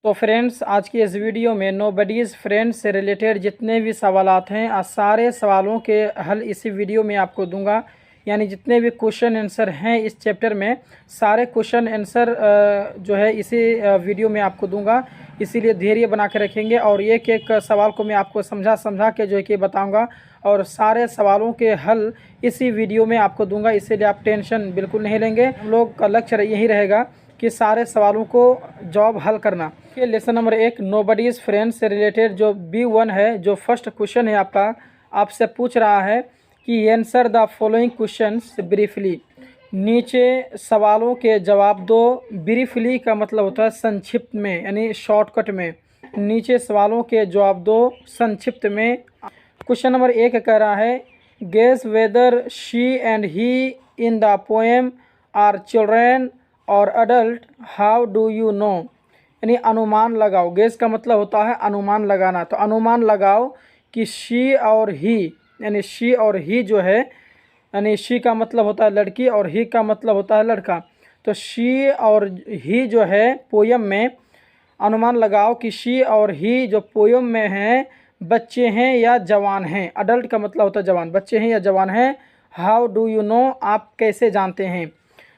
तो फ्रेंड्स, आज की इस वीडियो में नोबडीज़ फ्रेंड से रिलेटेड जितने भी सवालात हैं, आज सारे सवालों के हल इसी वीडियो में आपको दूंगा। यानी जितने भी क्वेश्चन आंसर हैं इस चैप्टर में, सारे क्वेश्चन आंसर जो है इसी वीडियो में आपको दूंगा। इसीलिए धैर्य बना के रखेंगे और एक एक सवाल को मैं आपको समझा के जो है कि बताऊँगा और सारे सवालों के हल इसी वीडियो में आपको दूंगा। इसीलिए आप टेंशन बिल्कुल नहीं लेंगे। हम लोग का लक्ष्य यही रहेगा कि सारे सवालों को जवाब हल करना। ये लेसन नंबर 1 नोबडीज़ फ्रेंड से रिलेटेड जो B1 है, जो फर्स्ट क्वेश्चन है आपका, आपसे पूछ रहा है कि answer the following questions briefly. नीचे सवालों के जवाब दो। ब्रीफली का मतलब होता है संक्षिप्त में, यानी शॉर्टकट में। नीचे सवालों के जवाब दो संक्षिप्त में। क्वेश्चन नंबर 1 कह रहा है guess whether she and he in the poem are children और adult, how do you know. यानी अनुमान लगाओ। गेस का मतलब होता है अनुमान लगाना। तो अनुमान लगाओ कि शी और ही, यानी शी और ही जो है, यानी शी का मतलब होता है लड़की और ही का मतलब होता है लड़का। तो शी और ही जो है पोयम में, अनुमान लगाओ कि शी और ही जो पोयम में हैं बच्चे हैं या जवान हैं। अडल्ट का मतलब होता है जवान। बच्चे हैं या जवान हैं। हाउ डू यू नो, आप कैसे जानते हैं।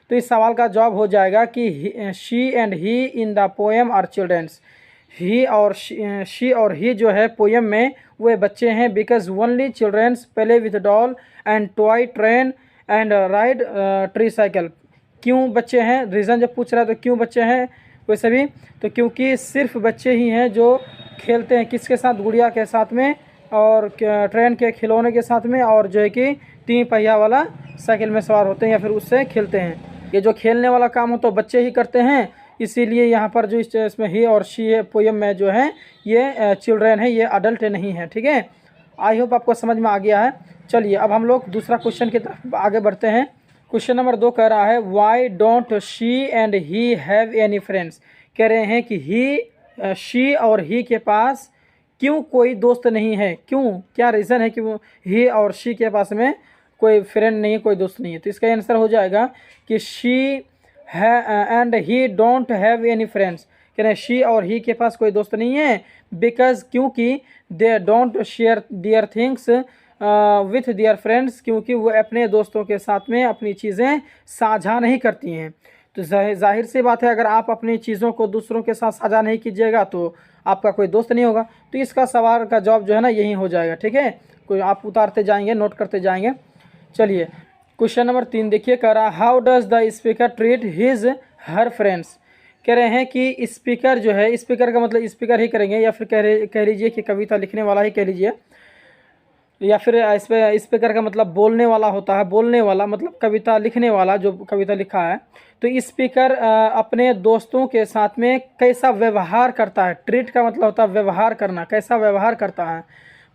तो इस सवाल का जवाब हो जाएगा कि she and he in the poem are childrens. He और शी और ही जो है पोएम में वे बच्चे हैं। Because only childrens play with doll and toy train and ride tricycle. क्यों बच्चे हैं, रीज़न जब पूछ रहा है तो क्यों बच्चे हैं वैसे भी, तो क्योंकि सिर्फ बच्चे ही हैं जो खेलते हैं किसके साथ, गुड़िया के साथ में और ट्रेन के खिलौने के साथ में, और जो है कि 3 पहिया वाला साइकिल में सवार होते हैं या फिर उससे खेलते हैं। ये जो खेलने वाला काम हो तो बच्चे ही करते हैं। इसीलिए यहाँ पर जो इसमें ही और शी है पोयम में जो है ये चिल्ड्रेन है, ये अडल्ट नहीं है। ठीक है, आई होप आपको समझ में आ गया है। चलिए अब हम लोग दूसरा क्वेश्चन की तरफ आगे बढ़ते हैं। क्वेश्चन नंबर 2 कह रहा है why don't she and he have any friends. कह रहे हैं कि ही, शी और ही के पास क्यों कोई दोस्त नहीं है। क्यों, क्या रीज़न है कि वो ही और शी के पास में कोई फ्रेंड नहीं है, कोई दोस्त नहीं है। तो इसका आंसर हो जाएगा कि she and he don't have any friends. कह रहे हैं शी और ही के पास कोई दोस्त नहीं है। बिकॉज, क्योंकि they don't share their things with their friends, क्योंकि वो अपने दोस्तों के साथ में अपनी चीज़ें साझा नहीं करती हैं। तो जाहिर सी बात है, अगर आप अपनी चीज़ों को दूसरों के साथ साझा नहीं कीजिएगा तो आपका कोई दोस्त नहीं होगा। तो इसका सवाल का जवाब जो है ना यही हो जाएगा। ठीक है, कोई आप उतारते जाएंगे, नोट करते जाएंगे। चलिए क्वेश्चन नंबर 3 देखिए, कह रहा how does the speaker treat his her friends. कह रहे हैं कि स्पीकर जो है, स्पीकर का मतलब स्पीकर ही करेंगे या फिर कह लीजिए कि कविता लिखने वाला ही कह लीजिए, या फिर इस पर स्पीकर का मतलब बोलने वाला होता है। बोलने वाला मतलब कविता लिखने वाला, जो कविता लिखा है। तो स्पीकर अपने दोस्तों के साथ में कैसा व्यवहार करता है। ट्रीट का मतलब होता है व्यवहार करना, कैसा व्यवहार करता है।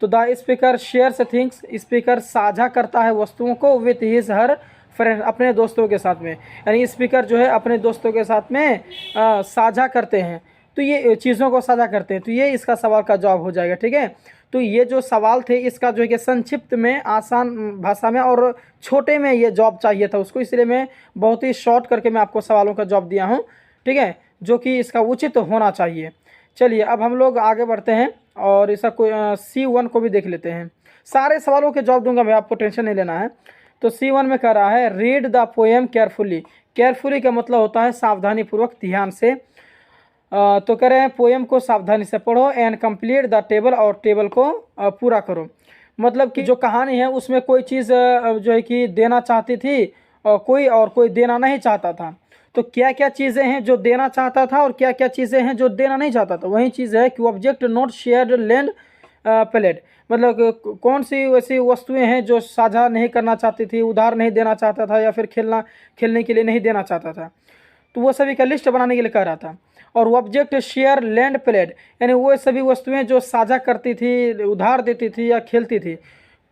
तो the speaker shares things, speaker साझा करता है वस्तुओं को विथ हिज हर फ्रेंड, अपने दोस्तों के साथ में। यानी स्पीकर जो है अपने दोस्तों के साथ में साझा करते हैं, तो ये चीज़ों को साझा करते हैं। तो ये इसका सवाल का जवाब हो जाएगा। ठीक है, तो ये जो सवाल थे इसका जो है कि संक्षिप्त में, आसान भाषा में और छोटे में ये जवाब चाहिए था उसको, इसलिए मैं बहुत ही शॉर्ट करके मैं आपको सवालों का जवाब दिया हूँ। ठीक है, जो कि इसका उचित होना चाहिए। चलिए अब हम लोग आगे बढ़ते हैं और इसका कोई C1 को भी देख लेते हैं। सारे सवालों के जवाब दूंगा मैं, आपको टेंशन नहीं लेना है। तो C1 में कह रहा है read the poem carefully. Carefully का मतलब होता है सावधानीपूर्वक, ध्यान से। तो कह रहे हैं पोएम को सावधानी से पढ़ो एंड कंप्लीट द टेबल, और टेबल को पूरा करो। मतलब कि जो कहानी है उसमें कोई चीज़ जो है कि देना चाहती थी और कोई देना नहीं चाहता था। तो क्या क्या चीज़ें हैं जो देना चाहता था और क्या क्या चीज़ें हैं जो देना नहीं चाहता था। वही चीज़ है कि object not shared land plate, मतलब कौन सी वैसी वस्तुएं हैं जो साझा नहीं करना चाहती थी, उधार नहीं देना चाहता था या फिर खेलने के लिए नहीं देना चाहता था। तो वो सभी का लिस्ट बनाने के लिए कह रहा था। और ऑब्जेक्ट शेयर लैंड प्लेट, यानी वो सभी वस्तुएं जो साझा करती थी, उधार देती थी या खेलती थी,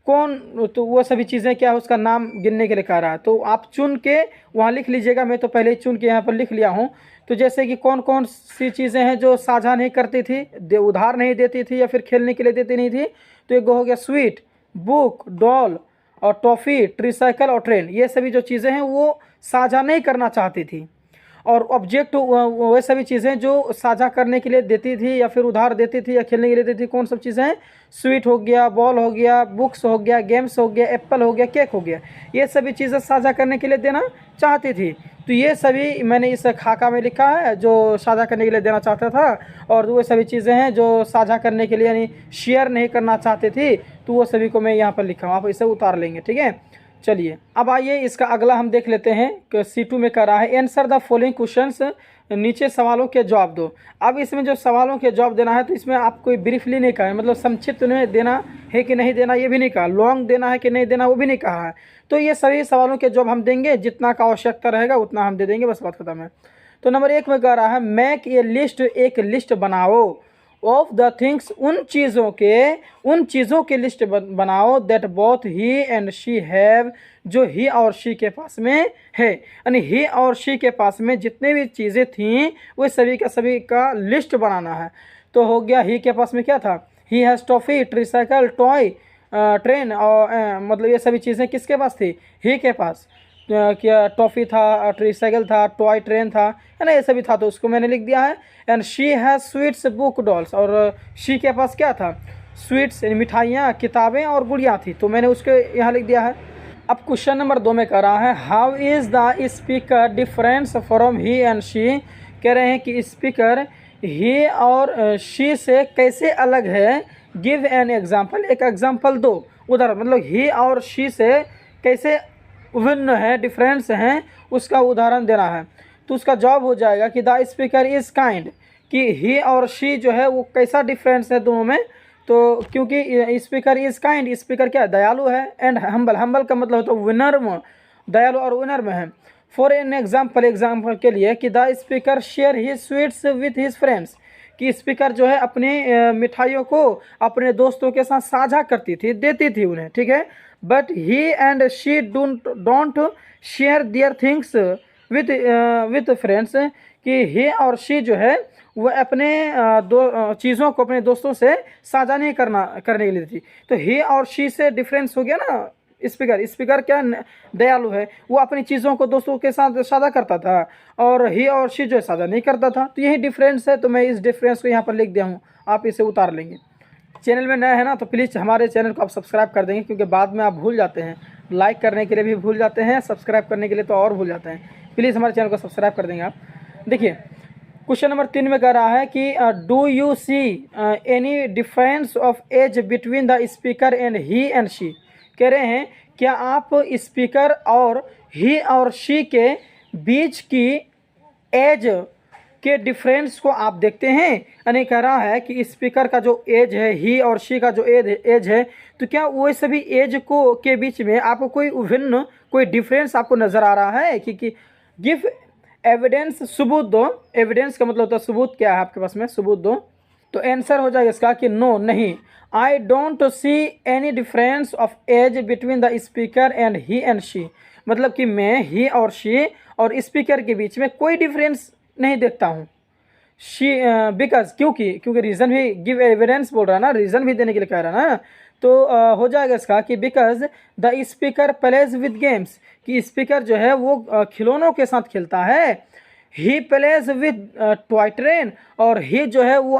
कौन, तो वो सभी चीज़ें क्या है उसका नाम गिनने के लिए कह रहा है। तो आप चुन के वहाँ लिख लीजिएगा, मैं तो पहले ही चुन के यहाँ पर लिख लिया हूँ। तो जैसे कि कौन कौन सी चीज़ें हैं जो साझा नहीं करती थी, उधार नहीं देती थी या फिर खेलने के लिए देती नहीं थी। तो एक हो गया स्वीट, बुक, डॉल और टॉफ़ी, ट्रीसाइकिल और ट्रेन। ये सभी जो चीज़ें हैं वो साझा नहीं करना चाहती थी। और ऑब्जेक्ट वो सभी चीज़ें जो साझा करने के लिए देती थी या फिर उधार देती थी या खेलने के लिए देती थी, कौन सब चीज़ें हैं? स्वीट हो गया, बॉल हो गया, बुक्स हो गया, गेम्स हो गया, एप्पल हो गया, केक हो गया, ये सभी चीज़ें साझा करने के लिए देना चाहती थी। तो ये सभी मैंने इस खाका में लिखा है जो साझा करने के लिए देना चाहता था, और वो सभी चीज़ें हैं जो साझा करने के लिए यानी शेयर नहीं करना चाहती थी, तो वो सभी को मैं यहाँ पर लिखा हूँ, आप इसे उतार लेंगे। ठीक है, चलिए अब आइए इसका अगला हम देख लेते हैं कि C2 में कर रहा है आंसर द फॉलोइंग क्वेश्चंस, नीचे सवालों के जवाब दो। अब इसमें जो सवालों के जवाब देना है तो इसमें आपको ब्रीफली नहीं कहा है, मतलब संक्षिप्त में देना है कि नहीं देना ये भी नहीं कहा, लॉन्ग देना है कि नहीं देना वो भी नहीं कहा है। तो ये सभी सवालों के जवाब हम देंगे, जितना का आवश्यकता रहेगा उतना हम दे देंगे, बस बात खत्म है। तो नंबर 1 में कह रहा है मेक ए लिस्ट, एक लिस्ट बनाओ ऑफ द थिंग्स, उन चीज़ों की लिस्ट बनाओ that both he and she have, जो ही और शी के पास में है। यानी ही और शी के पास में जितने भी चीज़ें थीं वो सभी का लिस्ट बनाना है। तो हो गया ही के पास में क्या था? He has toffee, tricycle, toy, train, और मतलब ये सभी चीज़ें किसके पास थी? ही के पास। क्या टॉफ़ी था, ट्रिसाइकिल था, टॉय ट्रेन था, है ना, ये सभी था, तो उसको मैंने लिख दिया है। And she has sweets, book, dolls, और शी के पास क्या था? स्वीट्स मिठाइयाँ, किताबें और गुड़िया थी, तो मैंने उसके यहाँ लिख दिया है। अब क्वेश्चन नंबर 2 में कह रहा है how is the speaker difference from he and she, कह रहे हैं कि स्पीकर ही और शी से कैसे अलग है। गिव एन एग्जाम्पल, एक एग्जाम्पल दो, उधर मतलब ही और शी से कैसे भिन्न है, डिफरेंस हैं, उसका उदाहरण देना है। तो उसका जवाब हो जाएगा कि द स्पीकर इज़ काइंड, कि ही और शी जो है वो कैसा डिफरेंस है दोनों में। तो क्योंकि स्पीकर इज़ काइंड, स्पीकर क्या दयालु है, एंड हम्बल, हम्बल का मतलब होता है विनम्र, दयालु और विनम्र है। फॉर एन एग्जाम्पल के लिए कि the speaker share his sweets with his friends, कि स्पीकर जो है अपने मिठाइयों को अपने दोस्तों के साथ साझा करती थी, देती थी उन्हें। ठीक है, but he and she don't share their things with friends, कि ही और शी जो है वो अपने चीज़ों को अपने दोस्तों से साझा नहीं करने के लिए थी। तो ही और शी से डिफरेंस हो गया ना। स्पीकर क्या दयालु है, वो अपनी चीज़ों को दोस्तों के साथ साझा करता था, और ही और शी जो है साझा नहीं करता था। तो यही डिफरेंस है, तो मैं इस डिफरेंस को यहाँ पर लिख दिया हूँ, आप इसे उतार लेंगे। चैनल में नया है ना तो प्लीज़ हमारे चैनल को आप सब्सक्राइब कर देंगे, क्योंकि बाद में आप भूल जाते हैं, लाइक करने के लिए भी भूल जाते हैं, सब्सक्राइब करने के लिए तो और भूल जाते हैं। प्लीज़ हमारे चैनल को सब्सक्राइब कर देंगे आप। देखिए क्वेश्चन नंबर 3 में कह रहा है कि do you see any difference of age between the speaker and he and she, कह रहे हैं क्या आप स्पीकर और ही और शी के बीच की एज के डिफरेंस को आप देखते हैं। यानी कह रहा है कि स्पीकर का जो एज है, ही और शी का जो एज है, तो क्या वो सभी एज को के बीच में आपको कोई भिन्न, कोई डिफरेंस आपको नज़र आ रहा है? कि गिव एविडेंस, सबूत दो। एविडेंस का मतलब होता है सबूत, क्या है आपके पास में, सबूत दो। तो आंसर हो जाएगा इसका कि नो, नहीं। I don't see any difference of age between the speaker and he and she, मतलब कि मैं ही और शी और स्पीकर के बीच में कोई डिफरेंस नहीं देखता हूँ। शी बिकॉज, क्योंकि रीज़न भी, गिव एविडेंस बोल रहा है ना, रीज़न भी देने के लिए कह रहा है ना, तो हो जाएगा इसका कि because the speaker plays with games, कि स्पीकर जो है वो खिलौनों के साथ खेलता है। He plays with toy train, और ही जो है वो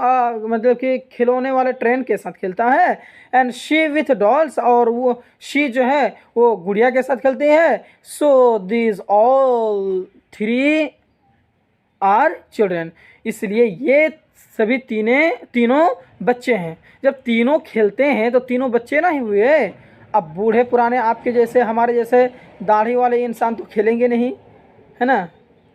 मतलब कि खिलौने वाले ट्रेन के साथ खेलता है। एंड शी विथ डॉल्स, और वो शी जो है वो गुड़िया के साथ खेलती है। So these all three are children, इसलिए ये सभी तीनों बच्चे हैं। जब तीनों खेलते हैं तो तीनों बच्चे ना ही हुए। अब बूढ़े पुराने आपके जैसे, हमारे जैसे दाढ़ी वाले इंसान तो खेलेंगे नहीं, है ना,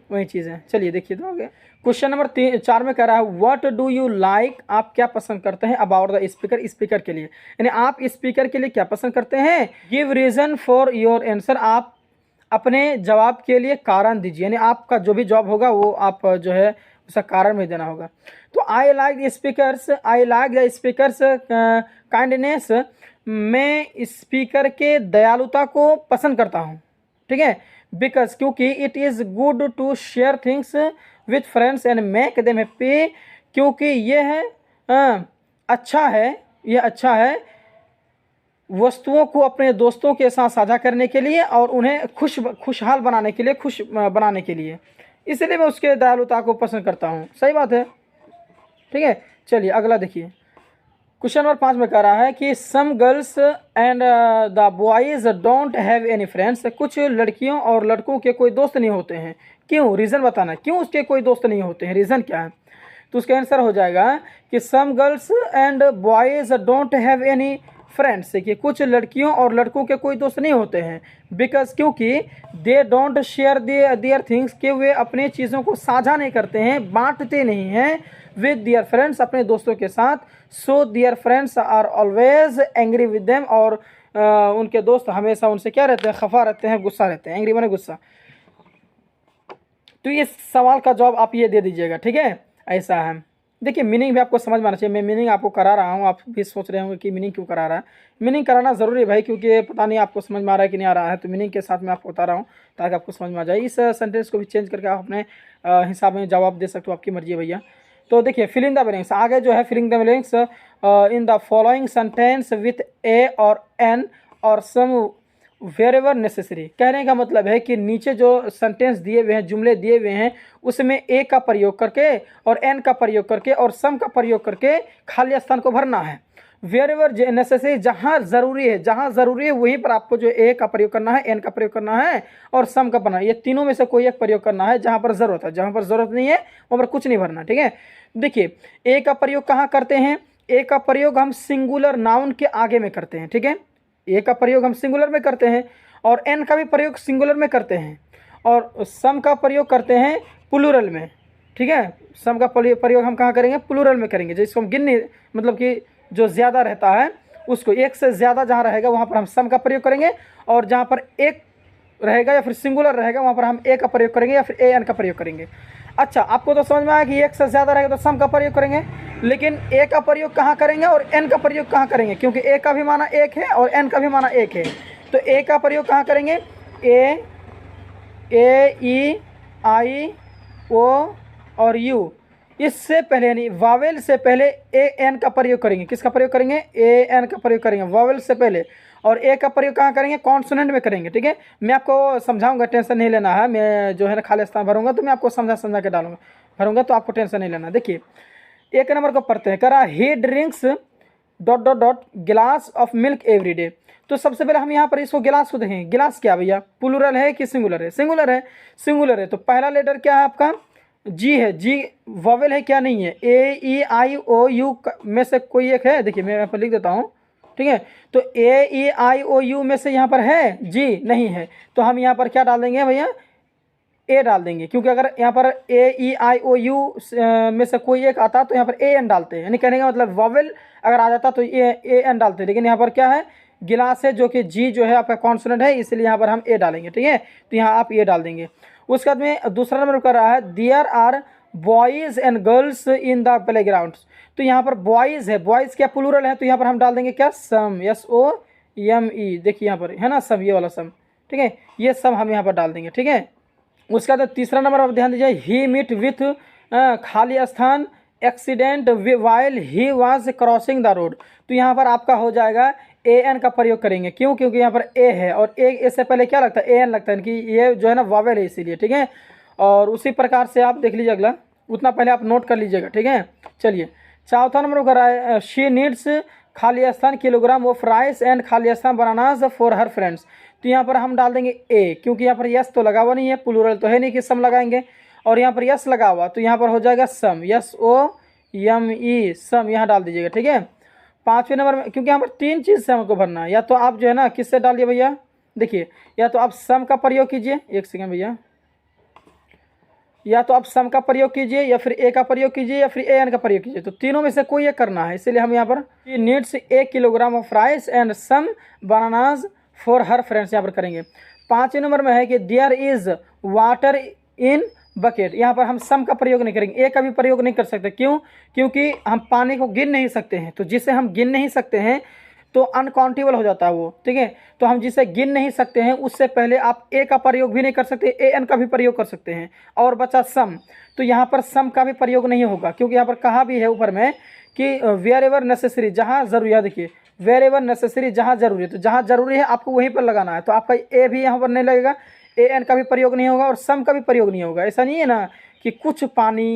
वही चीज़ है। चलिए देखिए तो हो गया। क्वेश्चन नंबर 4 में कह रहा है व्हाट डू यू लाइक, आप क्या पसंद करते हैं अबाउट द स्पीकर, स्पीकर के लिए, यानी आप स्पीकर के लिए क्या पसंद करते हैं। Give reason for your answer, आप अपने जवाब के लिए कारण दीजिए, यानी आपका जो भी जवाब होगा वो आप जो है उसका कारण भी देना होगा। तो I like the speakers kindness, मैं स्पीकर के दयालुता को पसंद करता हूँ। ठीक है, बिकॉज क्योंकि it is good to share things with friends and make them happy, क्योंकि ये है अच्छा है वस्तुओं को अपने दोस्तों के साथ साझा करने के लिए और उन्हें खुशहाल बनाने के लिए, खुश बनाने के लिए। इसलिए मैं उसके दयालुता को पसंद करता हूँ। सही बात है, ठीक है। चलिए अगला देखिए, क्वेश्चन नंबर 5 में कह रहा है कि some girls and the boys don't have any friends. कुछ लड़कियों और लड़कों के कोई दोस्त नहीं होते हैं, क्यों? रीज़न बताना है, क्यों उसके कोई दोस्त नहीं होते हैं, रीज़न क्या है? तो उसका आंसर हो जाएगा कि some girls and boys don't have any friends, कि कुछ लड़कियों और लड़कों के कोई दोस्त नहीं होते हैं। बिकॉज, क्योंकि they don't share their things, कि वे अपने चीज़ों को साझा नहीं करते हैं, बांटते नहीं हैं विद देयर फ्रेंड्स, अपने दोस्तों के साथ। So their friends are always angry with them, और उनके दोस्त हमेशा उनसे क्या रहते हैं? खफा रहते हैं, गुस्सा रहते हैं। एंग्री माने गुस्सा। तो इस सवाल का जवाब आप ये दे दीजिएगा, ठीक है। ऐसा है, देखिए मीनिंग भी आपको समझ में आना चाहिए। मैं मीनिंग आपको करा रहा हूँ, आप भी सोच रहे होंगे कि मीनिंग क्यों करा रहा है। मीनिंग कराना ज़रूरी है भाई, क्योंकि पता नहीं आपको समझ में आ रहा है कि नहीं आ रहा है, तो मीनिंग के साथ मैं आपको बता रहा हूँ ताकि आपको समझ में आ जाए। इस सेंटेंस को भी चेंज करके आप अपने हिसाब में जवाब दे सकते हो, आपकी मर्जी है भैया। तो देखिए, फिल इन द ब्लैंक्स, आगे जो है filling the blanks in the following sentence with a और एन और सम वेरेवर नेसेसरी। कहने का मतलब है कि नीचे जो सेंटेंस दिए हुए हैं, जुमले दिए हुए हैं, उसमें ए का प्रयोग करके और एन का प्रयोग करके और सम का प्रयोग करके खाली स्थान को भरना है। वेरेवर नेसेसरी, जहाँ ज़रूरी है, जहाँ ज़रूरी है वहीं पर आपको जो ए का प्रयोग करना है, एन का प्रयोग करना है और सम का भरना है। ये तीनों में से कोई एक प्रयोग करना है जहाँ पर ज़रूरत है। जहाँ पर ज़रूरत नहीं है वहाँ पर कुछ नहीं भरना, ठीक है। देखिए, ए का प्रयोग कहाँ करते हैं? ए का प्रयोग हम सिंगुलर नाउन के आगे में करते हैं, ठीक है। ए का प्रयोग हम सिंगुलर में करते हैं और एन का भी प्रयोग सिंगुलर में करते हैं और सम का प्रयोग करते हैं प्लूरल में, ठीक है। सम का प्रयोग हम कहाँ करेंगे? प्लूरल में करेंगे, जिसको हम गिनने, मतलब कि जो ज़्यादा रहता है उसको, एक से ज़्यादा जहाँ रहेगा वहाँ पर हम सम का प्रयोग करेंगे, और जहाँ पर एक रहेगा या फिर सिंगुलर रहेगा वहाँ पर हम ए का प्रयोग करेंगे या फिर ए एन का प्रयोग करेंगे। अच्छा, आपको तो समझ में आया कि एक से ज़्यादा रहेगा तो सम का प्रयोग करेंगे, लेकिन ए का प्रयोग कहाँ करेंगे और एन का प्रयोग कहाँ करेंगे? क्योंकि ए का भी माना एक है और एन का भी माना एक है, तो ए का प्रयोग कहाँ करेंगे? ए ई आई ओ और यू, इससे पहले यानी वावेल से पहले ए एन का प्रयोग करेंगे। किसका प्रयोग करेंगे? ए एन का प्रयोग करेंगे वावेल से पहले। और ए का प्रयोग कहाँ करेंगे? कॉन्सोनेंट में करेंगे, ठीक है। मैं आपको समझाऊंगा, टेंशन नहीं लेना है। मैं जो है ना खाली स्थान भरूंगा तो मैं आपको समझा के भरूंगा, तो आपको टेंशन नहीं लेना। देखिए, एक नंबर को पढ़ते हैं, करा ही ड्रिंक्स ... गिलास ऑफ मिल्क एवरी डे। तो सबसे पहले हम यहाँ पर इसको गिलास को देखेंगे। गिलास क्या भैया? प्लूरल है कि सिंगुलर है? सिंगुलर है, सिंगुलर है। तो पहला लेटर क्या है आपका? जी है। जी वॉवेल है क्या? नहीं है। ए ई आई ओ यू में से कोई एक है? देखिए मैं यहाँ पर लिख देता हूँ, ठीक है। तो ए ई आई ओ यू में से यहाँ पर है? जी नहीं है। तो हम यहाँ पर क्या डाल देंगे भैया? ए डाल देंगे, क्योंकि अगर यहाँ पर ए ई आई ओ यू में से कोई एक आता तो यहाँ पर ए एन डालते हैं, यानी कहने का मतलब वॉवेल अगर आ जाता तो ए एन डालते हैं। लेकिन यहाँ पर क्या है? गिलास है, जो कि जी जो है आपका कॉन्सोनेंट है, इसलिए यहाँ पर हम ए डालेंगे, ठीक है। तो यहाँ आप ए डाल देंगे। उसके बाद में दूसरा नंबर कर रहा है, there are boys and girls in the playground. तो यहाँ पर बॉयज़ है, बॉयज़ क्या प्लूरल है? तो यहाँ पर हम डाल देंगे क्या? सम, SOME। देखिए यहाँ पर है ना सम, ये वाला सम, ठीक है। ये सम हम यहाँ पर डाल देंगे, ठीक है। उसका तो तीसरा नंबर आप ध्यान दीजिए, ही मीट विथ खाली स्थान accident while he was crossing the road. तो यहाँ पर आपका हो जाएगा ए एन का प्रयोग करेंगे। क्यों? क्योंकि यहाँ पर ए है और ए से पहले क्या लगता है? ए एन लगता है, कि ये जो है ना वावेल है, इसीलिए, ठीक है। और उसी प्रकार से आप देख लीजिए अगला, उतना पहले आप नोट कर लीजिएगा, ठीक है। चलिए, चौथा नंबर का है, शी नीड्स खाली स्थान किलोग्राम ऑफ राइस एंड खाली स्थान बनानास फॉर हर फ्रेंड्स। तो यहाँ पर हम डाल देंगे ए, क्योंकि यहाँ पर यस तो लगा हुआ नहीं है, प्लूरल तो है नहीं कि सम लगाएंगे, और यहाँ पर यस लगा हुआ तो यहाँ पर हो जाएगा सम, SOME, सम यहाँ डाल दीजिएगा, ठीक है। पाँचवें नंबर में, क्योंकि यहाँ पर तीन चीज़ से हमको भरना है, या तो आप जो है ना किससे डालिए भैया? देखिए, या तो आप सम का प्रयोग कीजिए, एक सेकेंड भैया, या तो आप सम का प्रयोग कीजिए या फिर ए का प्रयोग कीजिए या फिर ए एन का प्रयोग कीजिए। तो तीनों में से कोई एक करना है, इसीलिए हम यहाँ पर needs 1 kilogram of rice and some bananas for her friends यहाँ पर करेंगे। पाँचवें नंबर में है कि there is water in bucket. यहाँ पर हम सम का प्रयोग नहीं करेंगे, ए का भी प्रयोग नहीं कर सकते। क्यों? क्योंकि हम पानी को गिन नहीं सकते हैं, तो जिसे हम गिन नहीं सकते हैं तो अनकाउंटेबल हो जाता है वो, ठीक है। तो हम जिसे गिन नहीं सकते हैं उससे पहले आप ए का प्रयोग भी नहीं कर सकते, ए एन का भी प्रयोग कर सकते हैं, और बचा सम। तो यहाँ पर सम का भी प्रयोग नहीं होगा, क्योंकि यहाँ पर कहा भी है ऊपर में कि वेयर एवर नेसेसरी, जहाँ जरूरी है। देखिए, वेयर एवर नेसेसरी, जहाँ जरूरी है, तो जहाँ जरूरी है आपको वहीं पर लगाना है। तो आपका ए भी यहाँ पर नहीं लगेगा, ए एन का भी प्रयोग नहीं होगा और सम का भी प्रयोग नहीं होगा। ऐसा नहीं है ना कि कुछ पानी,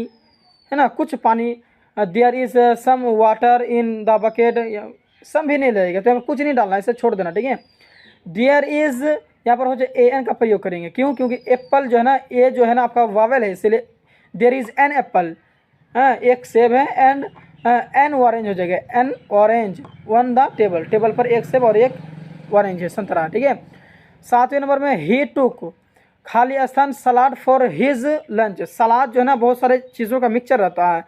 है ना, कुछ पानी, there is some water in the bucket, some भी नहीं लगेगा, तो हमें कुछ नहीं डालना, इसे छोड़ देना, ठीक है। देयर इज यहाँ पर हो जाए ए एन का प्रयोग करेंगे, क्यों? क्योंकि एप्पल जो है ना, ए जो है ना आपका वावेल है, इसलिए देयर इज एन एप्पल, हाँ, एक सेब है, एंड एन ऑरेंज हो जाएगा, N orange one the table, table पर एक सेब और एक ऑरेंज है, संतरा, ठीक है। 7वें नंबर में ही टुक खाली स्थान सलाद फॉर हिज लंच। सलाद जो है ना बहुत सारे चीज़ों का मिक्सचर रहता है,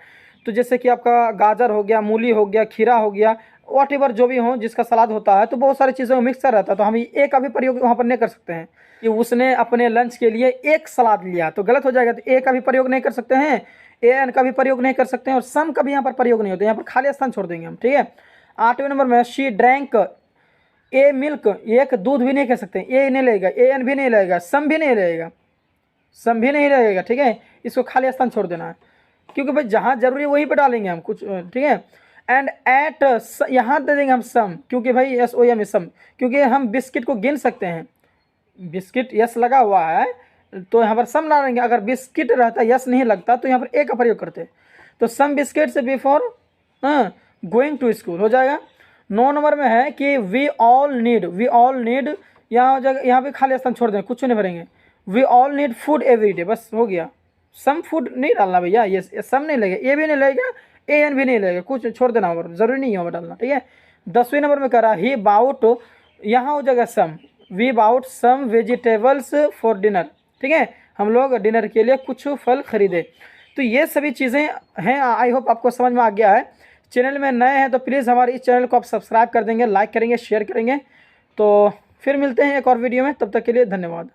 तो जैसे कि आपका गाजर हो गया, मूली हो गया, खीरा हो गया, वॉट एवर जो भी हो जिसका सलाद होता है, तो बहुत सारी चीज़ों का मिक्सचर रहता है, तो हम ए का भी प्रयोग वहाँ पर नहीं कर सकते हैं कि उसने अपने लंच के लिए एक सलाद लिया, तो गलत हो जाएगा। तो ए का भी प्रयोग नहीं कर सकते हैं, ए एन का भी प्रयोग नहीं कर सकते हैं, और सम का भी यहाँ पर प्रयोग नहीं होता, यहाँ पर खाली स्थान छोड़ देंगे हम, ठीक है। 8वें नंबर में शी ड्रैंक ए मिल्क, एक दूध भी नहीं कह सकते, ए नहीं लगेगा, ए एन भी नहीं लगेगा, सम भी नहीं लगेगा, सम भी नहीं लगेगा, ठीक है। इसको खाली स्थान छोड़ देना है, क्योंकि भाई जहाँ जरूरी है वहीं पे डालेंगे हम कुछ, ठीक है। एंड एट यहाँ दे देंगे हम सम, क्योंकि भाई एस ओ एम सम, क्योंकि हम बिस्किट को गिन सकते हैं, बिस्किट यस लगा हुआ है तो यहाँ पर सम डालेंगे, अगर बिस्किट रहता यस नहीं लगता तो यहाँ पर ए का प्रयोग करते, तो सम बिस्किट से बिफोर गोइंग टू स्कूल हो जाएगा। 9 नंबर में है कि वी ऑल नीड, यहाँ हो जाएगा, यहाँ पे खाली स्थान छोड़ दें, कुछ नहीं भरेंगे, we all need food every day, बस हो गया। सम फूड नहीं डालना भैया, ये सम नहीं लगेगा, ए भी नहीं लगेगा, ए एन भी नहीं लगेगा, कुछ छोड़ देना होगा, जरूरी नहीं होगा डालना, ठीक है। 10वें नंबर में करा ही बाउट, यहाँ हो जाएगा some, we bought some vegetables for dinner, ठीक है, हम लोग डिनर के लिए कुछ फल खरीदे। तो ये सभी चीज़ें हैं, आई होप आपको समझ में आ गया है। चैनल में नए हैं तो प्लीज़ हमारे इस चैनल को आप सब्सक्राइब कर देंगे, लाइक करेंगे, शेयर करेंगे। तो फिर मिलते हैं एक और वीडियो में, तब तक के लिए धन्यवाद।